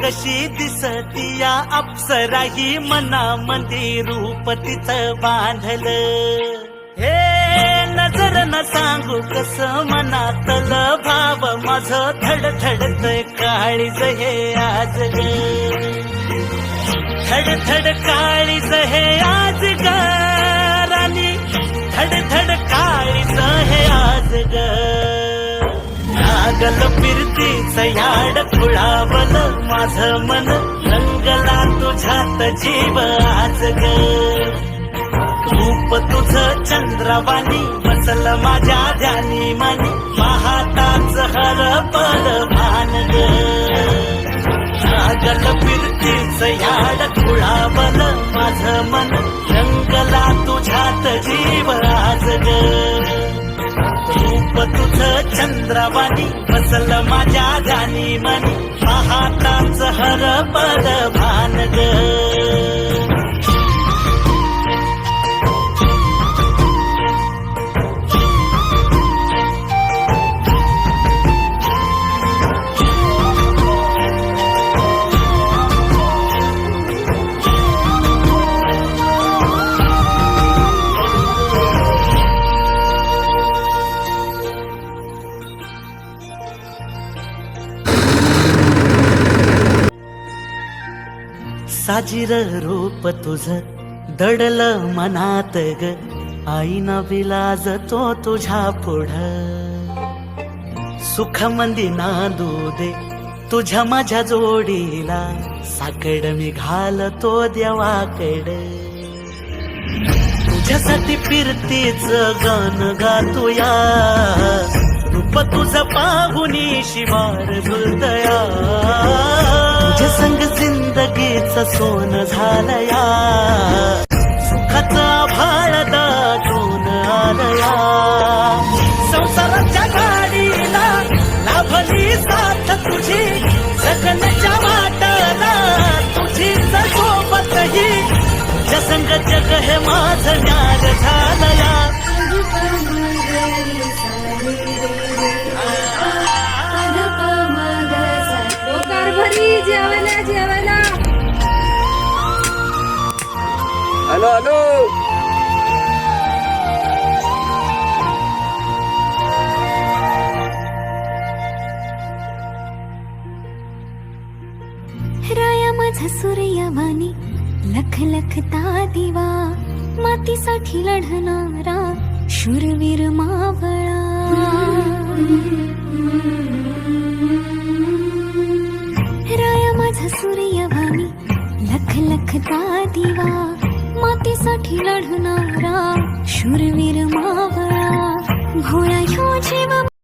कशी दिसतीया अप्सरा ही मनामध्ये रूप तिचं बांधलं. हे नजर न सांगू कस मनातल भाव माझं धडधडतय काळीज हे आज ग. धडधड काळीज हे आज ग राणी, धडधड काळीज हे आज ग. लागल फिरतीच याड खुळावल माझं मन, रंगला तुझ्यात जीव आज ग. रूप तुझं चंद्रवाणी बसल माझ्या ध्यानी मनी, पाहताच हरपल भान ग. लागल फिरतीच याड खुळावल माझं मन, रंगला तुझ्यात जीव आज ग. रूप तुझं चंद्रवाणी बसल माझ्या ध्यानी मनी, पाहताच हरपल भान ग. साजिर रूप तुझं दडल मनात ग, आईना विलाज तो तुझ्या पुढं. सुख मंदी नांदू दे तुझ्या माझ्या जोडीला, साकड मी घालतो देवाकड. तुझ्यासाठी फिरतीच गान गातोया, रूप तुझं पाहुनी शिवार हृदया. तुझ्या संग जिंदगीच सोन झालया, सुखाचा भाळ दाटून आलया. संसाराच्या गाडीला लाभली साथ तुझी, जगण्याच्या वाटाला तुझीच सोबत ही. तुझ्या संग जग हे माझं न्यार झालया. जेवायला जेवायला. Hello hello. राया माझा सूर्यवाणी लख लखता दिवा, मातीसाठी लढणारा शूरवीर मावळा. राया माझा सूर्यवाणी लख लखता दिवा, मातीसाठी लढणारा शूरवीर मावळा. भोळा ह्यो जीव